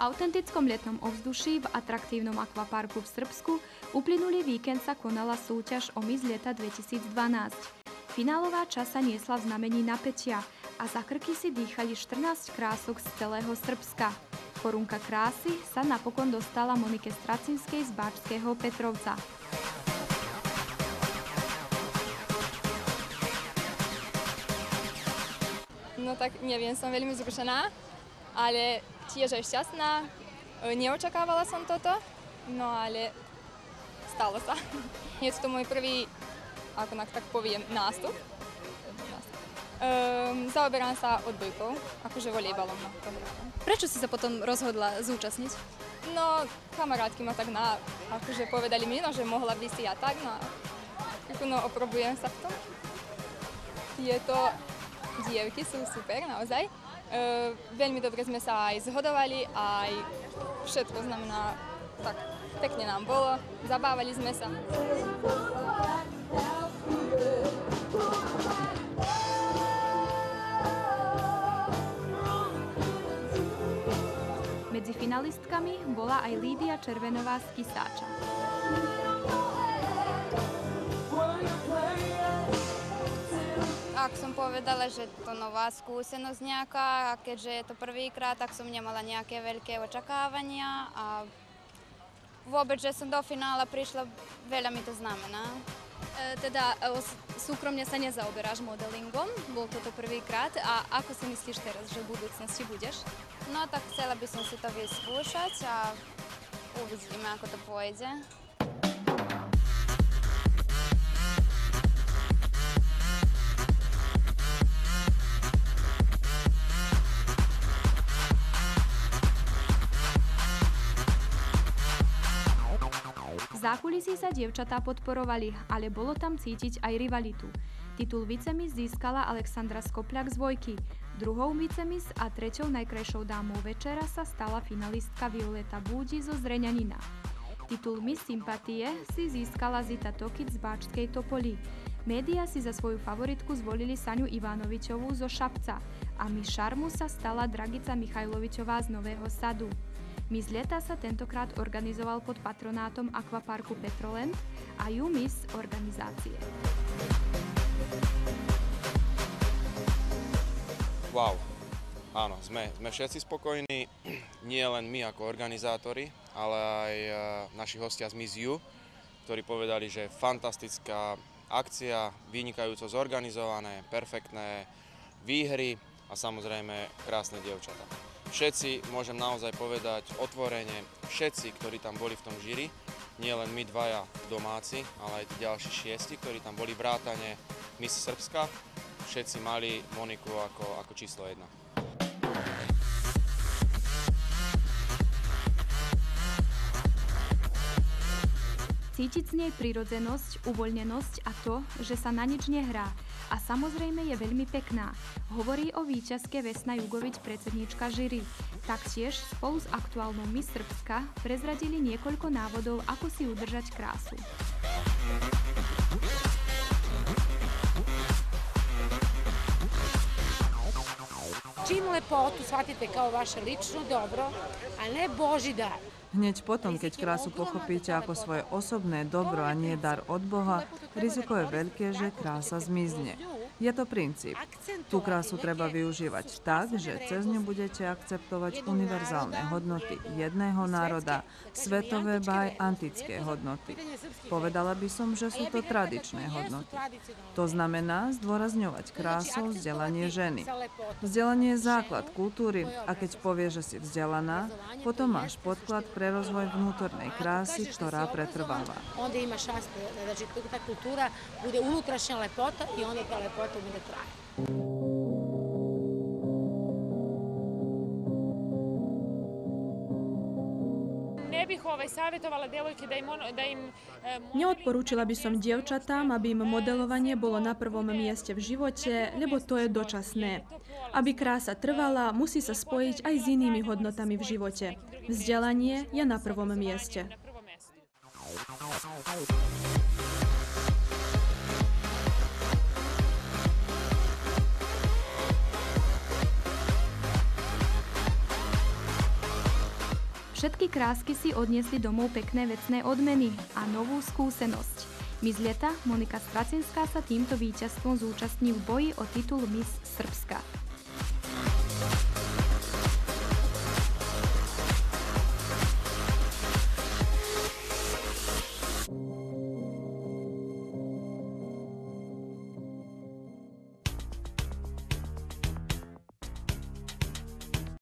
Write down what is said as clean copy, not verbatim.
autentickom letnom ovzduší v atraktívnom akvaparku v Srbsku uplynulý víkend sa konala súťaž o Miss leta 2012. Finálová časť sa niesla v znamení napätia a za krky si dýchali 14 krások z celého Srbska. Korunka krásy sa napokon dostala Monike Stracinskej z Báčského Petrovca. No tak neviem, som veľmi zrušená, ale tiež aj šťastná. Neočakávala som toto, no ale stalo sa. Je to môj prvý, ako tak poviem, nástup. Zaoberám sa odbojkou, akože volejbalom. Prečo si sa potom rozhodla zúčastniť? No, kamarátky ma tak akože povedali mi, že mohla by si ja tak, no oprobujem sa v tom. Tieto dievky sú super, naozaj. Veľmi dobre sme sa aj zhodovali, aj všetko znamená, tak pekne nám bolo, zabávali sme sa. Medzi finalistkami bola aj Lídia Červenová z Kisáča. Ak som povedala, že to nová skúsenosť nejaká, a keďže je to prvýkrát, tak som nemala nejaké veľké očakávania a vôbec, že som do finála prišla, veľa mi to znamená. Teda súkromne sa nezaoberáš modelingom, bol toto prvýkrát. A ako si myslíš teraz, že v budúcnosti budeš? No tak chcela by som si to vyskúšať a uvidíme, ako to pôjde. V zákulisí sa dievčatá podporovali, ale bolo tam cítiť aj rivalitu. Titul vicemis získala Alexandra Skopľak z Vojky. Druhou vicemis a treťou najkrajšou dámou večera sa stala finalistka Violeta Búdi zo Zreňanina. Titul Miss Sympatie si získala Zita Tokic z Báčskej Topoly. Média si za svoju favoritku zvolili Saňu Ivanovičovú zo Šapca a Miss Šarmu sa stala Dragica Michajlovičová z Nového Sadu. Miss leta sa tentokrát organizoval pod patronátom akvaparku Petroland a ju Miss organizácie. Wow, áno, sme všetci spokojní, nie len my ako organizátori, ale aj naši hostia z Miss You, ktorí povedali, že fantastická akcia, vynikajúco zorganizované, perfektné výhry a samozrejme krásne dievčatá. Všetci, môžem naozaj povedať otvorene, všetci, ktorí tam boli v tom žíri, nie len my dvaja domáci, ale aj tí ďalší 6, ktorí tam boli vrátane Miss Srbska, všetci mali Moniku ako číslo 1. Cítiť z nej prirodzenosť, uvoľnenosť a to, že sa na nič nehrá. A samozrejme je veľmi pekná. Hovorí o víťazke Vesna Jugovič, predsedníčka žíry. Taktiež spolu s aktuálnou Miss Srbska prezradili niekoľko návodov, ako si udržať krásu. Čim lepotu shvatite kao vaše lično dobro, a ne Boží dar. Hneď potom, keď krásu pochopíte ako svoje osobné dobro a nie dar od Boha, riziko je veľké, že krása zmizne. Je to princíp. Tú krásu treba využívať tak, že cez ňu budete akceptovať univerzálne hodnoty jedného národa, svetové ba aj antické hodnoty. Povedala by som, že sú to tradičné hodnoty. To znamená zdôrazňovať krásou vzdelanie ženy. Vzdelanie je základ kultúry a keď povieš, že si vzdelaná, potom máš podklad pre rozvoj vnútornej krásy, ktorá pretrváva. Onda ima šanse da ta kultura bude unutrašnja lepota i onda ta lepota bude traje. Neodporúčila by som dievčatám, aby im modelovanie bolo na prvom mieste v živote, lebo to je dočasné. Aby krása trvala, musí sa spojiť aj s inými hodnotami v živote. Vzdelanie je na prvom mieste. Všetky krásky si odniesli domov pekné vecné odmeny a novú skúsenosť. Miss Leta Monika Stracinská sa týmto víťazstvom zúčastní v boji o titul Miss Srbska.